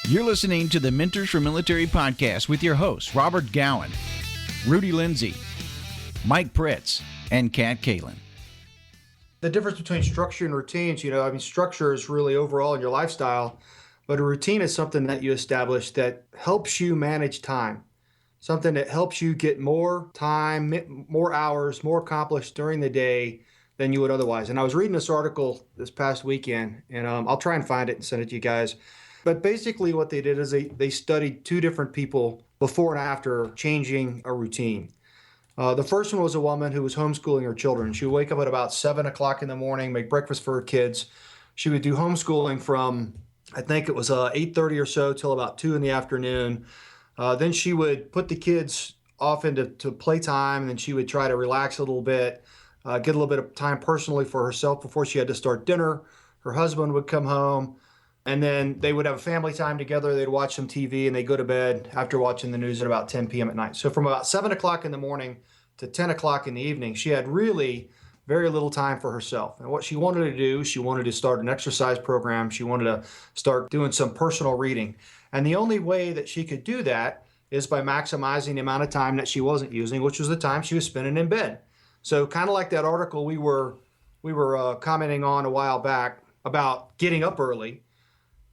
You're listening to the Mentors for Military podcast with your hosts, Robert Gowan, Rudy Lindsay, Mike Pritz, and Kat Kalin. The difference between structure and routines, structure is really overall in your lifestyle, but a routine is something that you establish that helps you manage time, something that helps you get more time, more hours, more accomplished during the day than you would otherwise. And I was reading this article this past weekend, and I'll try and find it and send it to you guys. But basically what they did is they studied two different people before and after changing a routine. The first one was a woman who was homeschooling her children. She would wake up at about 7 o'clock in the morning, make breakfast for her kids. She would do homeschooling from, I think it was 8:30 or so till about 2 in the afternoon. Then she would put the kids off into playtime, and then she would try to relax a little bit, get a little bit of time personally for herself before she had to start dinner. Her husband would come home, and then they would have a family time together. They'd watch some TV, and they'd go to bed after watching the news at about 10 p.m. at night. So from about 7 o'clock in the morning to 10 o'clock in the evening, she had really very little time for herself. And what she wanted to do, she wanted to start an exercise program. She wanted to start doing some personal reading. And the only way that she could do that is by maximizing the amount of time that she wasn't using, which was the time she was spending in bed. So kind of like that article we were commenting on a while back about getting up early.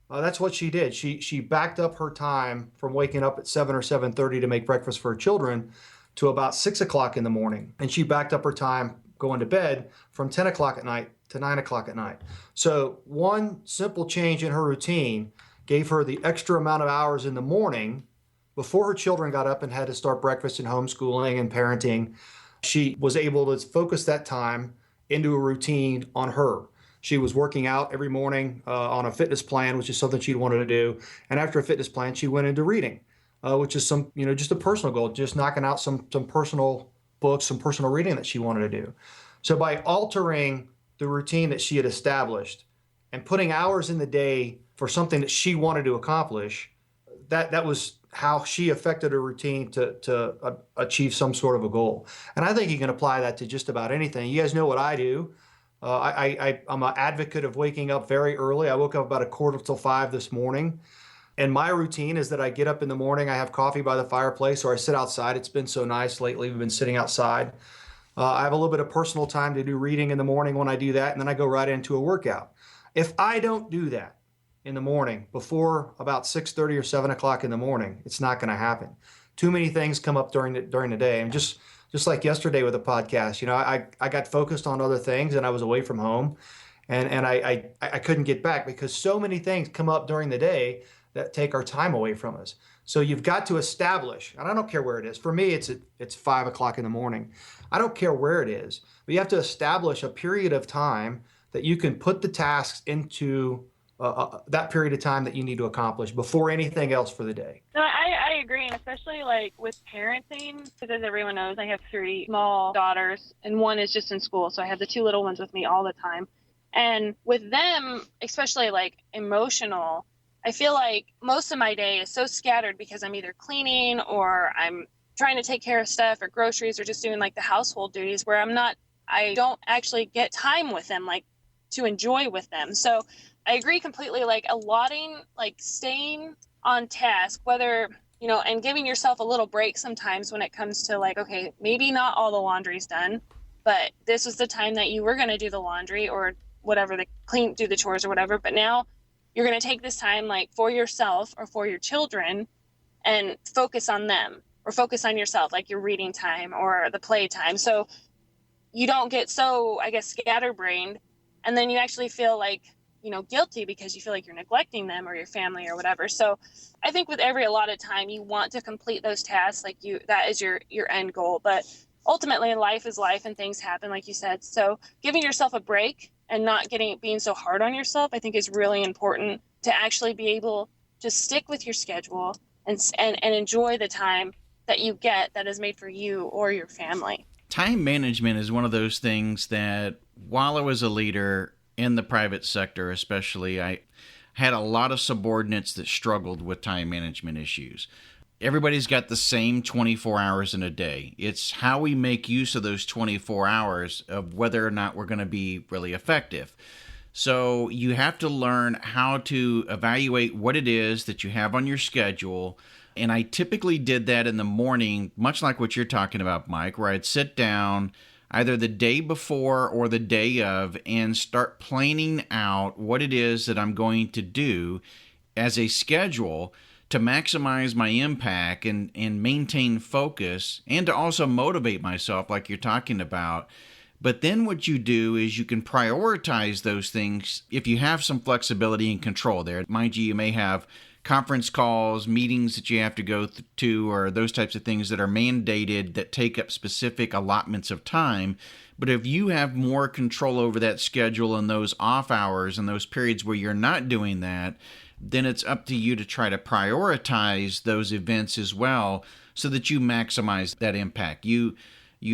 That's what she did. She backed up her time from waking up at 7 or 7:30 to make breakfast for her children to about 6 o'clock in the morning. And she backed up her time going to bed from 10 o'clock at night to 9 o'clock at night. So one simple change in her routine gave her the extra amount of hours in the morning before her children got up and had to start breakfast and homeschooling and parenting. She was able to focus that time into a routine on her. She was working out every morning on a fitness plan, which is something she'd wanted to do. And after a fitness plan, she went into reading, which is just a personal goal, just knocking out some personal books, some personal reading that she wanted to do. So by altering the routine that she had established and putting hours in the day for something that she wanted to accomplish, that was how she affected her routine to achieve some sort of a goal. And I think you can apply that to just about anything. You guys know what I do. I'm an advocate of waking up very early. I woke up about 4:45 this morning. And my routine is that I get up in the morning, I have coffee by the fireplace, or I sit outside. It's been so nice lately. We've been sitting outside. I have a little bit of personal time to do reading in the morning when I do that, and then I go right into a workout. If I don't do that in the morning before about 6:30 or 7 o'clock in the morning, it's not going to happen. Too many things come up during the day. And just like yesterday with the podcast, I got focused on other things and I was away from home, and I couldn't get back because so many things come up during the day that take our time away from us. So you've got to establish, and I don't care where it is. For me, it's 5 o'clock in the morning. I don't care where it is, but you have to establish a period of time that you can put the tasks into that period of time that you need to accomplish before anything else for the day. No, I agree, and especially like with parenting, because as everyone knows, I have 3 small daughters, and one is just in school, so I have the 2 little ones with me all the time. And with them, especially like emotional, I feel like most of my day is so scattered because I'm either cleaning or I'm trying to take care of stuff or groceries or just doing like the household duties where I don't actually get time with them, like to enjoy with them. So I agree completely, like allotting, like staying on task, whether, and giving yourself a little break sometimes when it comes to like, okay, maybe not all the laundry's done, but this was the time that you were going to do the laundry or whatever, do the chores or whatever. But now you're going to take this time like for yourself or for your children and focus on them or focus on yourself, like your reading time or the play time. So you don't get so, I guess, scatterbrained. And then you actually feel like, guilty because you feel like you're neglecting them or your family or whatever. So I think with every allotted time, you want to complete those tasks. Like that is your end goal. But ultimately life is life and things happen, like you said. So giving yourself a break and not being so hard on yourself, I think is really important to actually be able to stick with your schedule and enjoy the time that you get that is made for you or your family. Time management is one of those things that while I was a leader in the private sector, especially, I had a lot of subordinates that struggled with time management issues. Everybody's got the same 24 hours in a day. It's how we make use of those 24 hours of whether or not we're going to be really effective. So you have to learn how to evaluate what it is that you have on your schedule. And I typically did that in the morning, much like what you're talking about, Mike, where I'd sit down either the day before or the day of and start planning out what it is that I'm going to do as a schedule to maximize my impact and maintain focus, and to also motivate myself like you're talking about. But then what you do is you can prioritize those things if you have some flexibility and control there. Mind you, you may have conference calls, meetings that you have to go to, or those types of things that are mandated that take up specific allotments of time. But if you have more control over that schedule and those off hours and those periods where you're not doing that, then it's up to you to try to prioritize those events as well so that you maximize that impact. You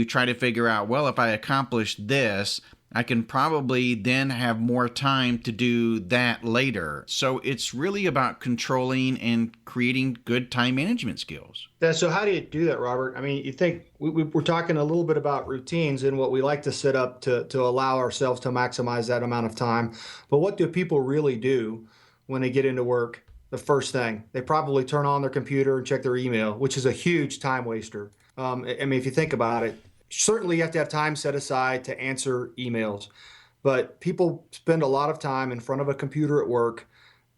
try to figure out, well, if I accomplish this, I can probably then have more time to do that later. So it's really about controlling and creating good time management skills. So how do you do that, Robert? I mean, you think we're talking a little bit about routines and what we like to set up to allow ourselves to maximize that amount of time. But what do people really do when they get into work? The first thing, they probably turn on their computer and check their email, which is a huge time waster. I mean, if you think about it, certainly you have to have time set aside to answer emails, but people spend a lot of time in front of a computer at work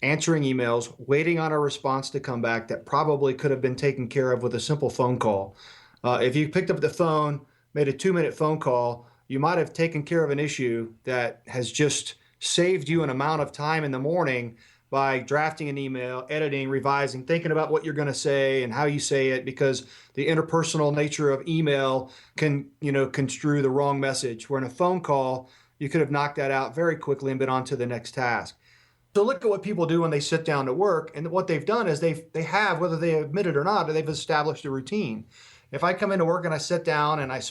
answering emails, waiting on a response to come back that probably could have been taken care of with a simple phone call. If you picked up the phone, made a 2-minute phone call, you might have taken care of an issue that has just saved you an amount of time in the morning by drafting an email, editing, revising, thinking about what you're going to say and how you say it, because the interpersonal nature of email can, construe the wrong message. Where in a phone call, you could have knocked that out very quickly and been on to the next task. So look at what people do when they sit down to work, and what they've done is they have, whether they admit it or not, they've established a routine. If I come into work and I sit down and I'm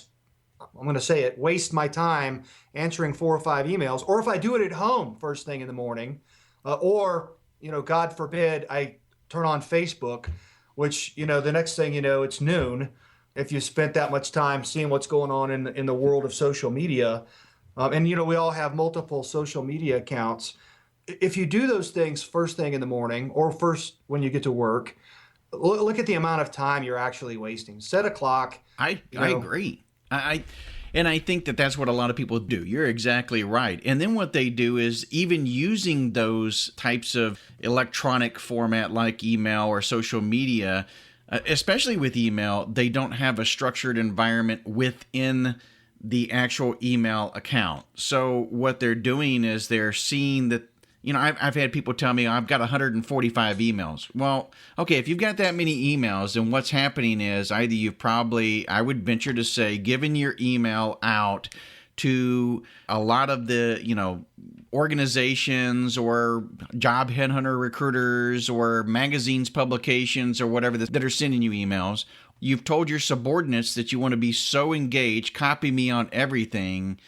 going to say it, waste my time answering 4 or 5 emails, or if I do it at home first thing in the morning, or, God forbid, I turn on Facebook, which, the next thing you know, it's noon. If you spent that much time seeing what's going on in the world of social media, and, we all have multiple social media accounts. If you do those things first thing in the morning or first when you get to work, look at the amount of time you're actually wasting. Set a clock. I agree. And I think that that's what a lot of people do. You're exactly right. And then what they do is, even using those types of electronic format like email or social media, especially with email, they don't have a structured environment within the actual email account. So what they're doing is they're seeing that, I've had people tell me I've got 145 emails. Well, okay, if you've got that many emails, then what's happening is either you've probably, I would venture to say, given your email out to a lot of the, organizations or job headhunter recruiters or magazines, publications, or whatever that are sending you emails. You've told your subordinates that you want to be so engaged, copy me on everything.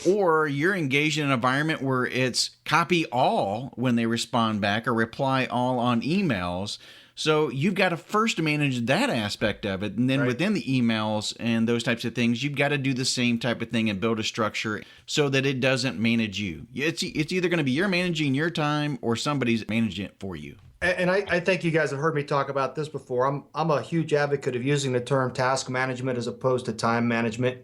Or you're engaged in an environment where it's copy all when they respond back or reply all on emails. So you've got to first manage that aspect of it. And then within the emails and those types of things, you've got to do the same type of thing and build a structure so that it doesn't manage you. It's either going to be you're managing your time or somebody's managing it for you. And I think you guys have heard me talk about this before. I'm a huge advocate of using the term task management as opposed to time management.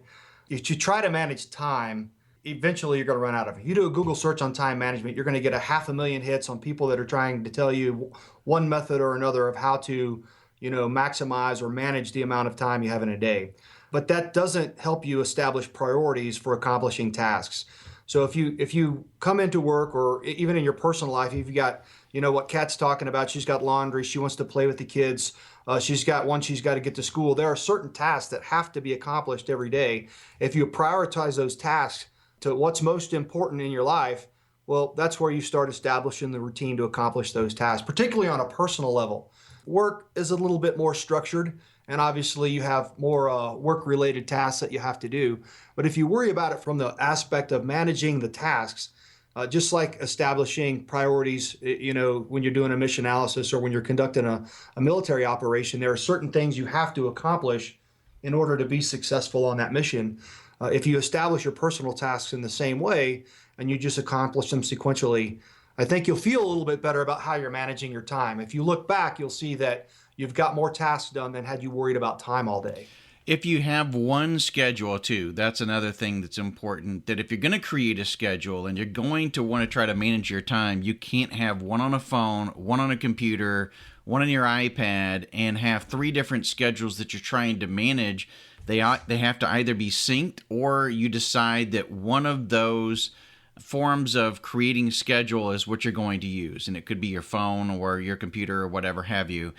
If you try to manage time, eventually you're going to run out of it. You do a Google search on time management, you're going to get 500,000 hits on people that are trying to tell you one method or another of how to, maximize or manage the amount of time you have in a day. But that doesn't help you establish priorities for accomplishing tasks. So if you come into work, or even in your personal life, if you got, what Kat's talking about, she's got laundry, she wants to play with the kids, she's got to get to school. There are certain tasks that have to be accomplished every day. If you prioritize those tasks to what's most important in your life, well, that's where you start establishing the routine to accomplish those tasks, particularly on a personal level. Work is a little bit more structured, and obviously you have more work-related tasks that you have to do. But if you worry about it from the aspect of managing the tasks, just like establishing priorities, when you're doing a mission analysis or when you're conducting a military operation, there are certain things you have to accomplish in order to be successful on that mission. If you establish your personal tasks in the same way, and you just accomplish them sequentially, I think you'll feel a little bit better about how you're managing your time. If you look back, you'll see that you've got more tasks done than had you worried about time all day. If you have one schedule too, that's another thing that's important, that if you're going to create a schedule and you're going to want to try to manage your time, you can't have one on a phone, one on a computer, one on your iPad, and have three different schedules that you're trying to manage. They have to either be synced, or you decide that one of those forms of creating schedule is what you're going to use. And it could be your phone or your computer or whatever have you.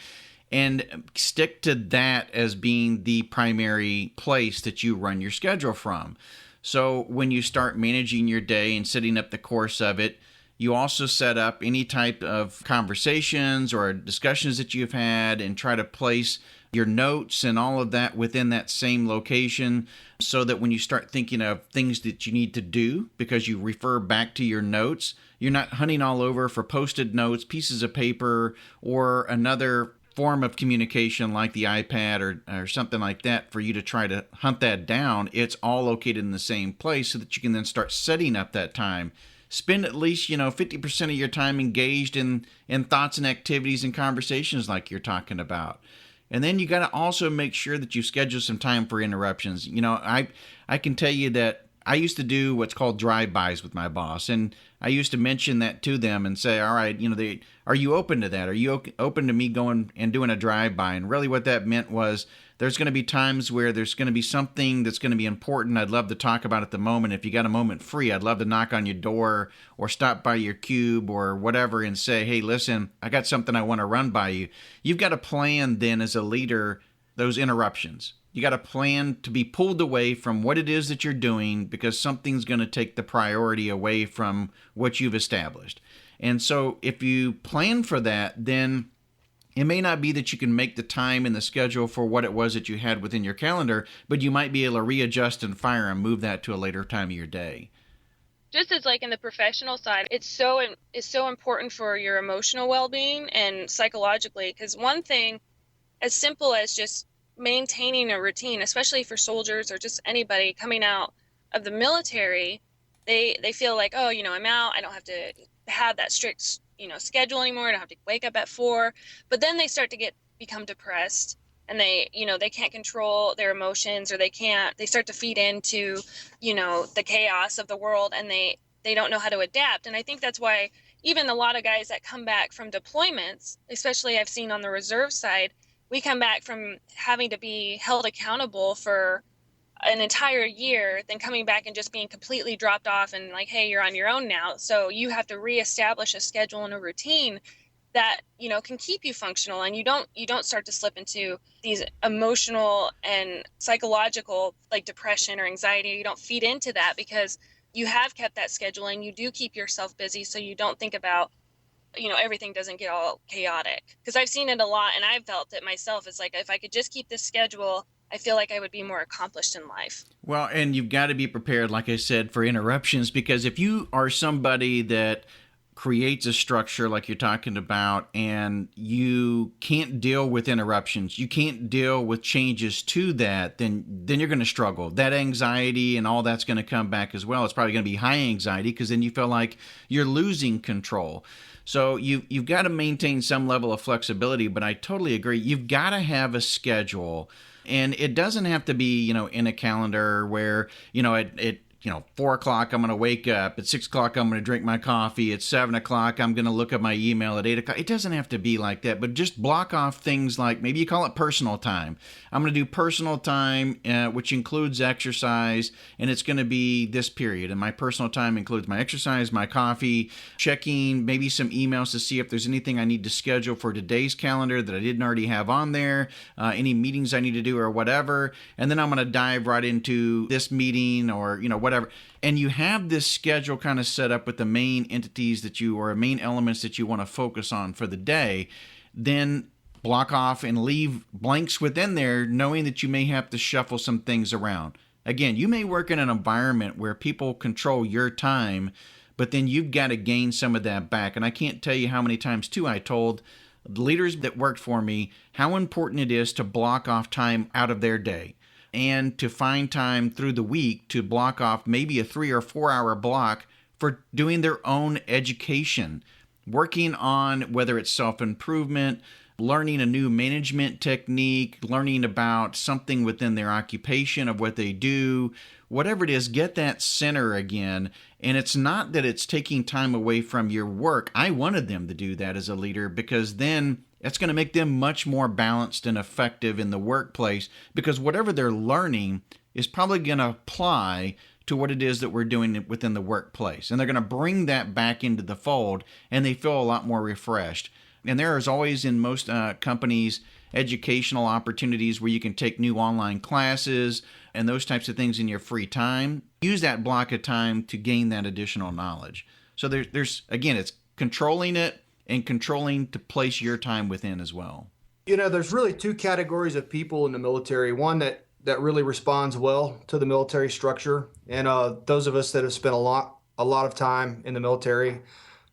And stick to that as being the primary place that you run your schedule from. So when you start managing your day and setting up the course of it, you also set up any type of conversations or discussions that you've had and try to place your notes and all of that within that same location, so that when you start thinking of things that you need to do, because you refer back to your notes, you're not hunting all over for Post-it notes, pieces of paper, or another form of communication like the iPad or something like that for you to try to hunt that down. It's all located in the same place so that you can then start setting up that time. Spend at least, 50% of your time engaged in thoughts and activities and conversations like you're talking about. And then you got to also make sure that you schedule some time for interruptions. I can tell you that I used to do what's called drive-bys with my boss, and I used to mention that to them and say, all right, are you open to that? Are you open to me going and doing a drive-by? And really what that meant was there's going to be times where there's going to be something that's going to be important I'd love to talk about at the moment. If you got a moment free, I'd love to knock on your door or stop by your cube or whatever and say, hey, listen, I got something I want to run by you. You've got to plan then as a leader those interruptions. You got to plan to be pulled away from what it is that you're doing, because something's going to take the priority away from what you've established. And so if you plan for that, then it may not be that you can make the time in the schedule for what it was that you had within your calendar, but you might be able to readjust and fire and move that to a later time of your day. Just as like in the professional side, it's so important for your emotional well-being and psychologically, because one thing as simple as just maintaining a routine, especially for soldiers or just anybody coming out of the military, they feel like, oh, I'm out, I don't have to have that strict schedule anymore, I don't have to wake up at 4. But then they start to become depressed, and they can't control their emotions, or they start to feed into the chaos of the world, and they don't know how to adapt. And I think that's why even a lot of guys that come back from deployments, especially I've seen on the reserve side, we come back from having to be held accountable for an entire year, then coming back and just being completely dropped off and like, hey, you're on your own now. So you have to reestablish a schedule and a routine that, can keep you functional, and you don't start to slip into these emotional and psychological, like depression or anxiety. You don't feed into that because you have kept that schedule and you do keep yourself busy, so you don't think about everything doesn't get all chaotic. Because I've seen it a lot, and I've felt it myself. It's like, if I could just keep this schedule, I feel like I would be more accomplished in life. Well, and you've got to be prepared, like I said, for interruptions, because if you are somebody that creates a structure like you're talking about, and you can't deal with interruptions, you can't deal with changes to that, then you're going to struggle. That anxiety and all that's going to come back as well. It's probably going to be high anxiety, because then you feel like you're losing control. So you've got to maintain some level of flexibility, but I totally agree. You've got to have a schedule, and it doesn't have to be, in a calendar where, at 4 o'clock, I'm going to wake up. At 6 o'clock, I'm going to drink my coffee. At 7 o'clock, I'm going to look at my email. At 8 o'clock, it doesn't have to be like that, but just block off things like, maybe you call it personal time. I'm going to do personal time, which includes exercise, and it's going to be this period. And my personal time includes my exercise, my coffee, checking maybe some emails to see if there's anything I need to schedule for today's calendar that I didn't already have on there, any meetings I need to do or whatever. And then I'm going to dive right into this meeting or, whatever. And you have this schedule kind of set up with the main entities or main elements that you want to focus on for the day. Then block off and leave blanks within there, knowing that you may have to shuffle some things around. Again, you may work in an environment where people control your time, but then you've got to gain some of that back. And I can't tell you how many times, too, I told the leaders that worked for me how important it is to block off time out of their day, and to find time through the week to block off maybe a 3 or 4 hour block for doing their own education, working on whether it's self-improvement, learning a new management technique, learning about something within their occupation of what they do, whatever it is, get that center again. And it's not that it's taking time away from your work. I wanted them to do that as a leader, because then it's going to make them much more balanced and effective in the workplace, because whatever they're learning is probably going to apply to what it is that we're doing within the workplace. And they're going to bring that back into the fold, and they feel a lot more refreshed. And there is always in most companies educational opportunities where you can take new online classes and those types of things in your free time. Use that block of time to gain that additional knowledge. So there's again, it's controlling it and controlling to place your time within as well. There's really two categories of people in the military. One that really responds well to the military structure, and those of us that have spent a lot of time in the military,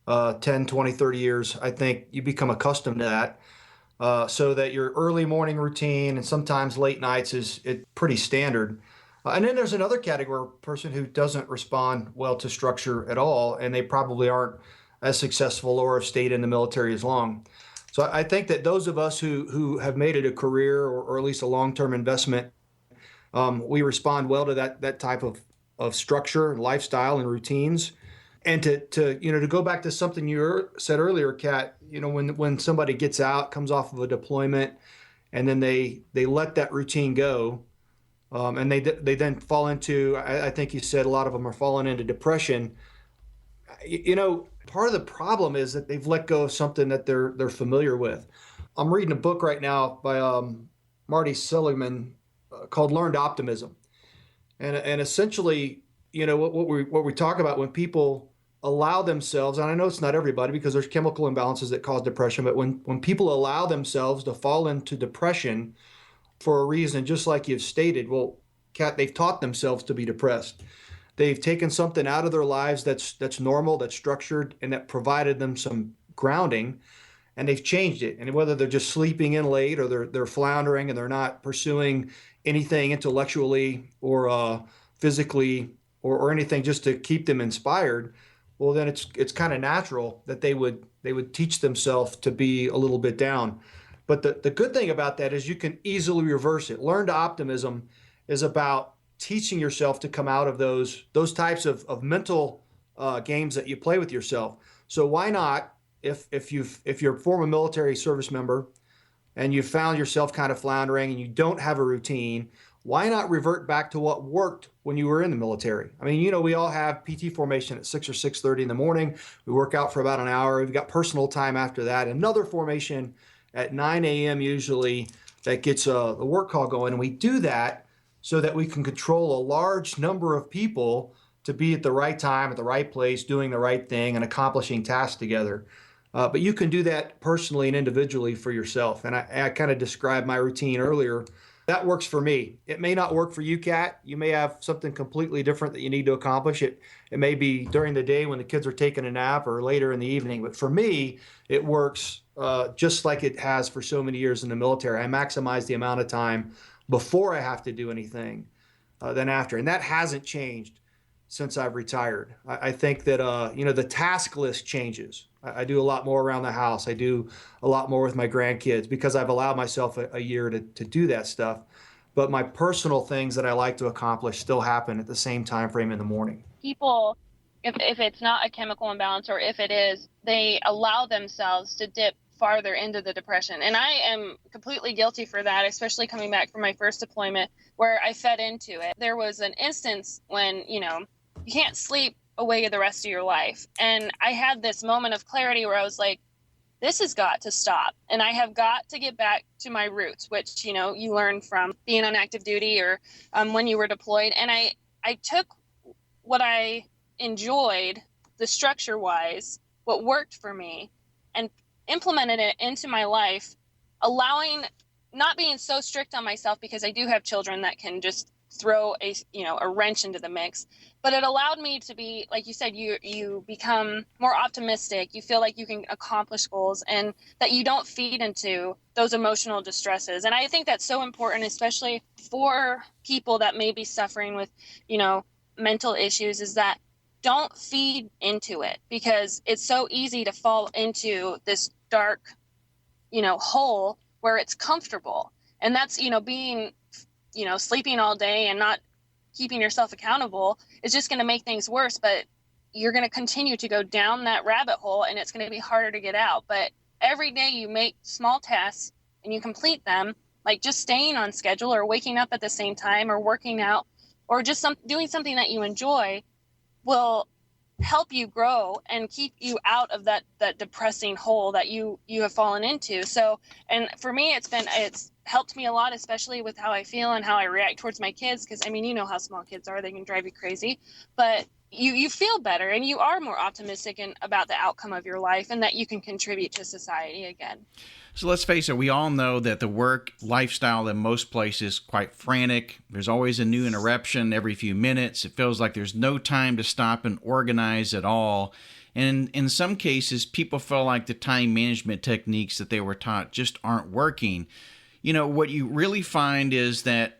10, 20, 30 years, I think you become accustomed to that, so that your early morning routine and sometimes late nights is pretty standard. And then there's another category of person who doesn't respond well to structure at all, and they probably aren't as successful or have stayed in the military as long. So I think that those of us who have made it a career or at least a long-term investment, we respond well to that type of structure, lifestyle, and routines. And to go back to something you said earlier, Kat, when somebody gets out, comes off of a deployment, and then they let that routine go, and they then fall into, I think you said a lot of them are falling into depression. Part of the problem is that they've let go of something that they're familiar with. I'm reading a book right now by Marty Seligman called Learned Optimism, and essentially, what we talk about when people allow themselves, and I know it's not everybody because there's chemical imbalances that cause depression, but when people allow themselves to fall into depression for a reason, just like you've stated, well, Kat, they've taught themselves to be depressed. They've taken something out of their lives that's normal, that's structured, and that provided them some grounding, and they've changed it. And whether they're just sleeping in late or they're floundering and they're not pursuing anything intellectually or physically or anything just to keep them inspired, well, then it's kind of natural that they would teach themselves to be a little bit down. But the good thing about that is you can easily reverse it. Learned Optimism is about teaching yourself to come out of those types of mental games that you play with yourself. So why not, if you're a former military service member and you found yourself kind of floundering and you don't have a routine, why not revert back to what worked when you were in the military? I mean, we all have PT formation at 6 or 6:30 in the morning. We work out for about an hour. We've got personal time after that. Another formation at 9 a.m. usually that gets the work call going. And we do that so that we can control a large number of people to be at the right time, at the right place, doing the right thing and accomplishing tasks together. But you can do that personally and individually for yourself. And I kind of described my routine earlier. That works for me. It may not work for you, Kat. You may have something completely different that you need to accomplish. It may be during the day when the kids are taking a nap or later in the evening. But for me, it works just like it has for so many years in the military. I maximize the amount of time before I have to do anything than after. And that hasn't changed since I've retired. I think that, the task list changes. I do a lot more around the house. I do a lot more with my grandkids because I've allowed myself a year to do that stuff. But my personal things that I like to accomplish still happen at the same time frame in the morning. People, if it's not a chemical imbalance, or if it is, they allow themselves to dip farther into the depression. And I am completely guilty for that, especially coming back from my first deployment where I fed into it. There was an instance when, you can't sleep away the rest of your life. And I had this moment of clarity where I was like, this has got to stop. And I have got to get back to my roots, which, you learn from being on active duty or when you were deployed. And I took what I enjoyed, the structure wise, what worked for me, and implemented it into my life, not being so strict on myself, because I do have children that can just throw a wrench into the mix. But it allowed me to be, like you said, you become more optimistic. You feel like you can accomplish goals and that you don't feed into those emotional distresses. And I think that's so important, especially for people that may be suffering with, mental issues, is that don't feed into it, because it's so easy to fall into this dark, hole where it's comfortable. And that's, being, sleeping all day and not keeping yourself accountable is just going to make things worse. But you're going to continue to go down that rabbit hole, and it's going to be harder to get out. But every day you make small tasks and you complete them, like just staying on schedule or waking up at the same time or working out or just doing something that you enjoy, will help you grow and keep you out of that depressing hole that you have fallen into. So, and for me, it's helped me a lot, especially with how I feel and how I react towards my kids. Because how small kids are, they can drive you crazy, but you feel better and you are more optimistic about the outcome of your life and that you can contribute to society again. So let's face it, we all know that the work lifestyle in most places is quite frantic. There's always a new interruption every few minutes. It feels like there's no time to stop and organize at all. And in some cases, people feel like the time management techniques that they were taught just aren't working. What you really find is that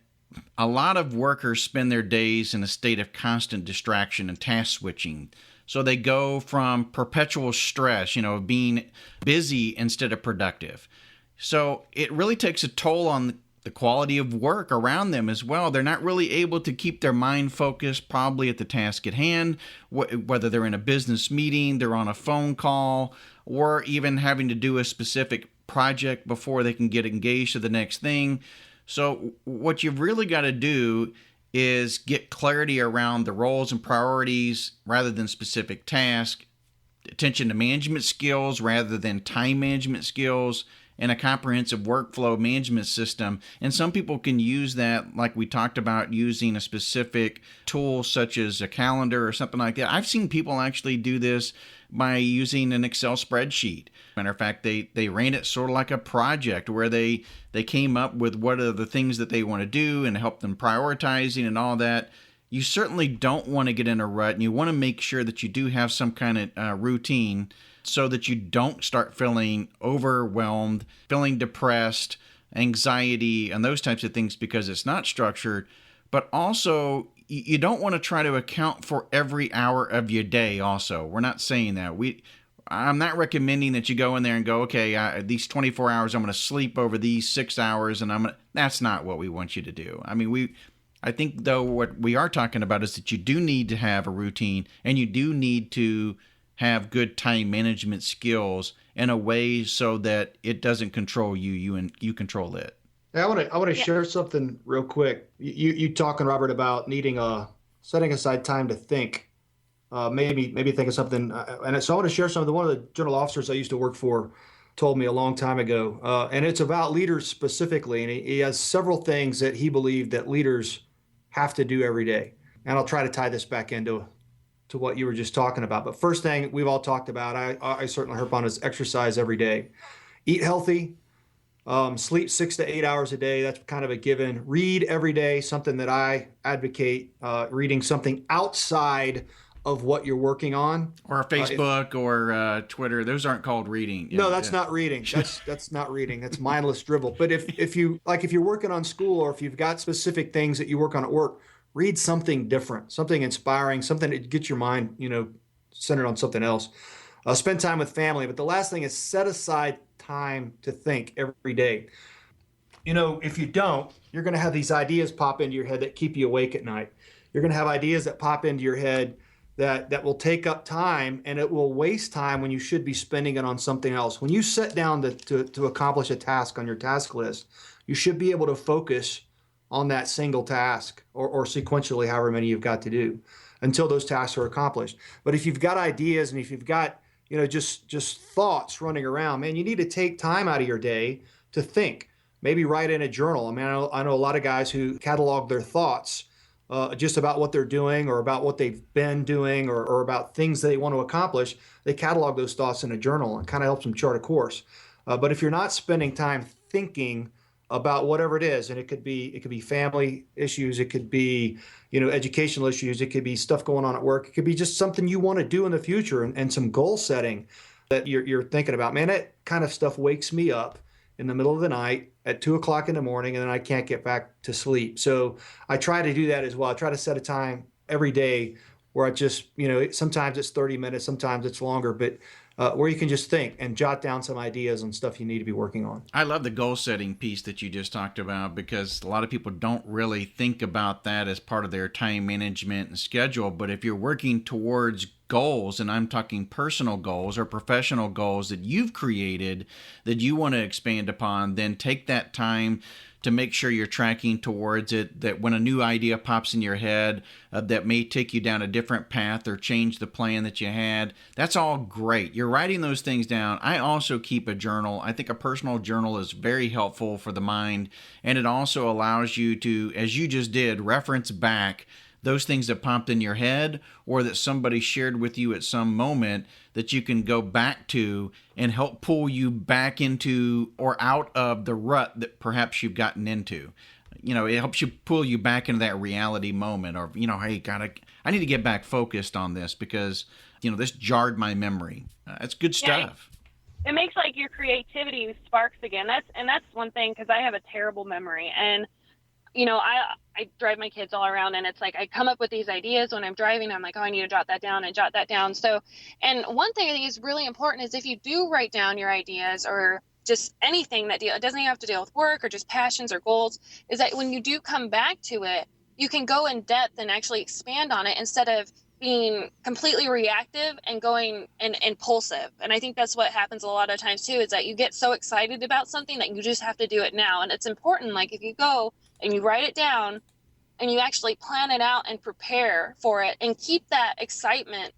a lot of workers spend their days in a state of constant distraction and task switching. So they go from perpetual stress, being busy instead of productive. So it really takes a toll on the quality of work around them as well. They're not really able to keep their mind focused probably at the task at hand, whether they're in a business meeting, they're on a phone call, or even having to do a specific project before they can get engaged to the next thing. So what you've really got to do is get clarity around the roles and priorities rather than specific tasks, attention to management skills rather than time management skills, and a comprehensive workflow management system. And some people can use that, like we talked about, using a specific tool such as a calendar or something like that. I've seen people actually do this by using an Excel spreadsheet. Matter of fact, they ran it sort of like a project where they came up with what are the things that they want to do and help them prioritizing and all that. You certainly don't want to get in a rut, and you want to make sure that you do have some kind of routine so that you don't start feeling overwhelmed, feeling depressed, anxiety, and those types of things because it's not structured. But also, you don't want to try to account for every hour of your day also. We're not saying that. I'm not recommending that you go in there and go, okay, these 24 hours, I'm going to sleep over these 6 hours, and that's not what we want you to do. I think, though, what we are talking about is that you do need to have a routine, and you do need to have good time management skills in a way so that it doesn't control you, and you control it. I want to share something real quick. You talking, Robert, about needing setting aside time to think. Maybe think of something. And so I want to share something. One of the general officers I used to work for told me a long time ago, and it's about leaders specifically. And he has several things that he believed that leaders have to do every day. And I'll try to tie this back into what you were just talking about. But first thing we've all talked about, I certainly harp on, is exercise every day. Eat healthy. Sleep 6 to 8 hours a day. That's kind of a given. Read every day, something that I advocate, reading something outside of what you're working on. Or Facebook or Twitter. Those aren't called reading. No, that's not reading. That's not reading. That's mindless dribble. But if you're working on school, or if you've got specific things that you work on at work, read something different, something inspiring, something that gets your mind, centered on something else. Spend time with family. But the last thing is set aside time to think every day. If you don't, you're going to have these ideas pop into your head that keep you awake at night. You're going to have ideas that pop into your head that will take up time, and it will waste time when you should be spending it on something else. When you sit down to accomplish a task on your task list, you should be able to focus on that single task or sequentially, however many you've got to do, until those tasks are accomplished. But if you've got ideas and if you've got just thoughts running around, man, you need to take time out of your day to think. Maybe write in a journal. I know a lot of guys who catalog their thoughts just about what they're doing or about what they've been doing or about things they want to accomplish. They catalog those thoughts in a journal and kind of helps them chart a course. But if you're not spending time thinking about whatever it is, and it could be family issues, it could be educational issues, it could be stuff going on at work, it could be just something you want to do in the future and some goal setting that you're thinking about. Man, that kind of stuff wakes me up in the middle of the night at 2:00 in the morning, and then I can't get back to sleep. So I try to do that as well. I try to set a time every day where I just, sometimes it's 30 minutes, sometimes it's longer, but where you can just think and jot down some ideas on stuff you need to be working on. I love the goal setting piece that you just talked about, because a lot of people don't really think about that as part of their time management and schedule. But if you're working towards goals, and I'm talking personal goals or professional goals that you've created that you want to expand upon, then take that time to make sure you're tracking towards it, that when a new idea pops in your head that may take you down a different path or change the plan that you had, that's all great. You're writing those things down. I also keep a journal. I think a personal journal is very helpful for the mind, and it also allows you to, as you just did, reference back those things that popped in your head or that somebody shared with you at some moment that you can go back to and help pull you back into or out of the rut that perhaps you've gotten into. It helps you pull you back into that reality moment, or, hey, God, I need to get back focused on this because, this jarred my memory. It's good stuff. It makes like your creativity sparks again. That's one thing, because I have a terrible memory, and I drive my kids all around, and it's like I come up with these ideas when I'm driving. I'm like, oh, I need to jot that down and jot that down. So, and one thing I think is really important is if you do write down your ideas or just anything that it doesn't even have to deal with work or just passions or goals, is that when you do come back to it, you can go in depth and actually expand on it instead of being completely reactive and going and impulsive. And I think that's what happens a lot of times too, is that you get so excited about something that you just have to do it now. And it's important, like if you go and you write it down and you actually plan it out and prepare for it and keep that excitement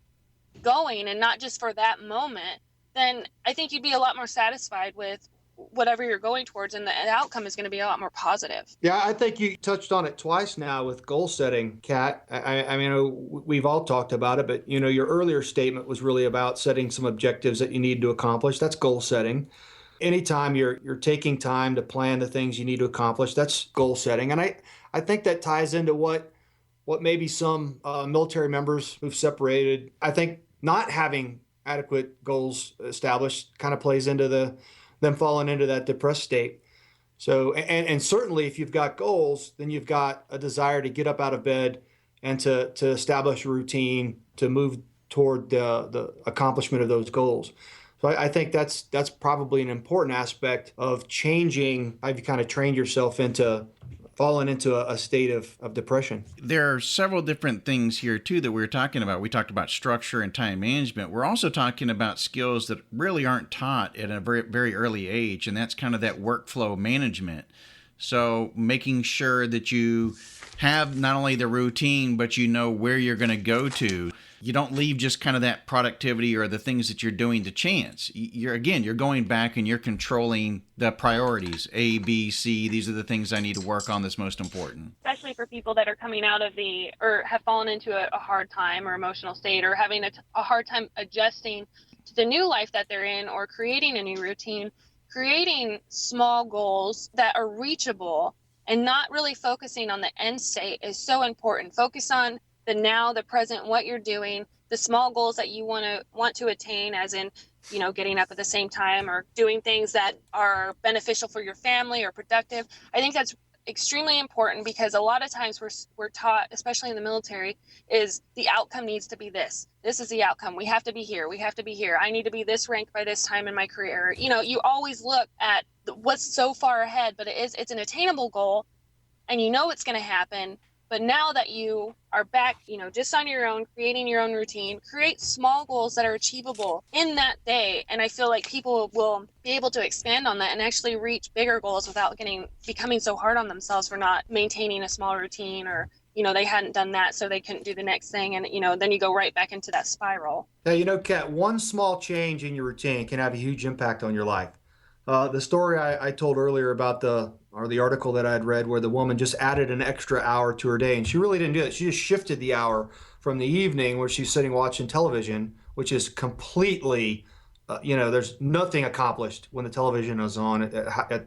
going and not just for that moment, then I think you'd be a lot more satisfied with whatever you're going towards, and the outcome is going to be a lot more positive. Yeah, I think you touched on it twice now with goal setting, Kat. I mean, we've all talked about it, but your earlier statement was really about setting some objectives that you need to accomplish. That's goal setting. Anytime you're taking time to plan the things you need to accomplish, that's goal setting. And I think that ties into what maybe some military members who've separated, I think not having adequate goals established kind of plays into them falling into that depressed state. So, and certainly if you've got goals, then you've got a desire to get up out of bed and to establish a routine to move toward the accomplishment of those goals. So I think that's probably an important aspect of changing how you kind of trained yourself into fallen into a state of depression. There are several different things here, too, that we were talking about. We talked about structure and time management. We're also talking about skills that really aren't taught at a very, very early age, and that's kind of that workflow management. So making sure that you have not only the routine, but you know where you're going to go to. You don't leave just kind of that productivity or the things that you're doing to chance. You're going back and you're controlling the priorities. A, B, C, these are the things I need to work on that's most important. Especially for people that are coming out of or have fallen into a hard time or emotional state, or having a hard time adjusting to the new life that they're in, or creating a new routine. Creating small goals that are reachable and not really focusing on the end state is so important. Focus on the now, the present, what you're doing, the small goals that you want to attain, as in, getting up at the same time or doing things that are beneficial for your family or productive. I think that's extremely important, because a lot of times we're taught, especially in the military, is the outcome needs to be this. This is the outcome. We have to be here. We have to be here. I need to be this ranked by this time in my career. You always look at what's so far ahead, but it's an attainable goal, and it's going to happen. But now that you are back, just on your own, creating your own routine, create small goals that are achievable in that day. And I feel like people will be able to expand on that and actually reach bigger goals without becoming so hard on themselves for not maintaining a small routine, or, they hadn't done that, so they couldn't do the next thing. And, then you go right back into that spiral. Now, Kat, one small change in your routine can have a huge impact on your life. The story I told earlier about the article that I had read where the woman just added an extra hour to her day, and she really didn't do that. She just shifted the hour from the evening where she's sitting watching television, which is completely, there's nothing accomplished when the television is on at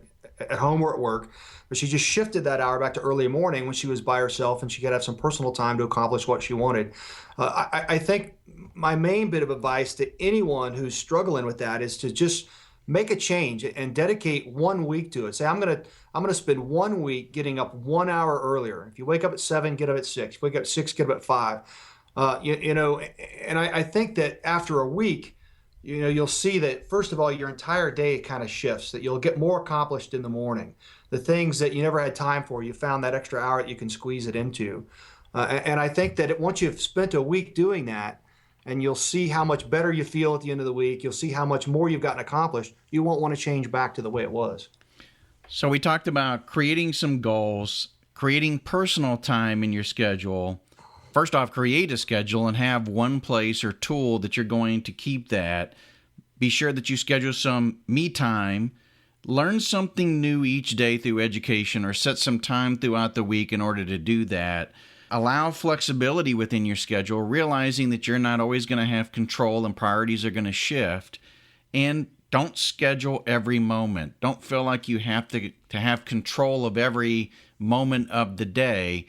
home or at work. But she just shifted that hour back to early morning when she was by herself and she could have some personal time to accomplish what she wanted. I think my main bit of advice to anyone who's struggling with that is to just make a change and dedicate 1 week to it. Say, I'm gonna spend 1 week getting up 1 hour earlier. If you wake up at 7, get up at 6. If you wake up at 6, get up at 5. And I think that after a week, you'll see that, first of all, your entire day kind of shifts, that you'll get more accomplished in the morning. The things that you never had time for, you found that extra hour that you can squeeze it into. And I think that once you've spent a week doing that, and you'll see how much better you feel at the end of the week, you'll see how much more you've gotten accomplished, you won't want to change back to the way it was. So we talked about creating some goals, creating personal time in your schedule. First off, create a schedule and have one place or tool that you're going to keep that. Be sure that you schedule some me time. Learn something new each day through education, or set some time throughout the week in order to do that. Allow flexibility within your schedule, realizing that you're not always going to have control and priorities are going to shift. And don't schedule every moment. Don't feel like you have to have control of every moment of the day,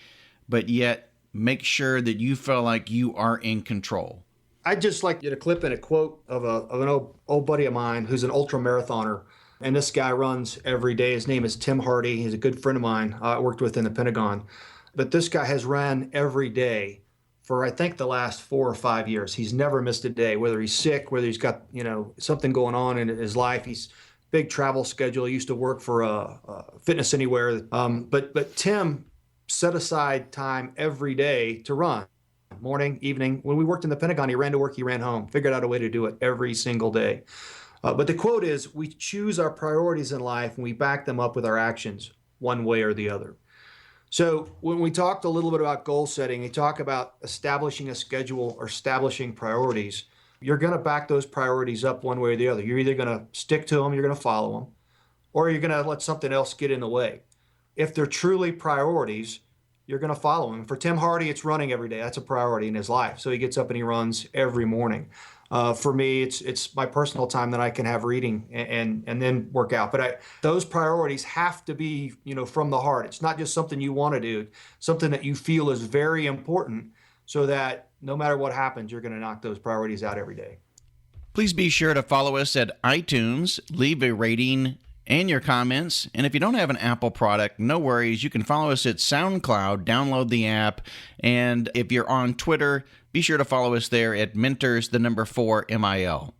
but yet make sure that you feel like you are in control. I'd just like you to clip in a quote of an old buddy of mine who's an ultra marathoner. And this guy runs every day. His name is Tim Hardy. He's a good friend of mine I worked with in the Pentagon. But this guy has ran every day for, I think, the last 4 or 5 years. He's never missed a day, whether he's sick, whether he's got, something going on in his life. He's big travel schedule. He used to work for Fitness Anywhere. But Tim set aside time every day to run, morning, evening. When we worked in the Pentagon, he ran to work, he ran home, figured out a way to do it every single day. But the quote is, we choose our priorities in life and we back them up with our actions one way or the other. So when we talked a little bit about goal setting, we talk about establishing a schedule or establishing priorities. You're going to back those priorities up one way or the other. You're either going to stick to them, you're going to follow them, or you're going to let something else get in the way. If they're truly priorities, you're going to follow them. For Tim Hardy, it's running every day. That's a priority in his life. So he gets up and he runs every morning. For me, it's my personal time that I can have reading and then work out. But those priorities have to be, from the heart. It's not just something you want to do, something that you feel is very important, so that no matter what happens, you're going to knock those priorities out every day. Please be sure to follow us at iTunes, leave a rating and your comments. And if you don't have an Apple product, no worries. You can follow us at SoundCloud, download the app. And if you're on Twitter, be sure to follow us there at Mentors, the number 4 MIL.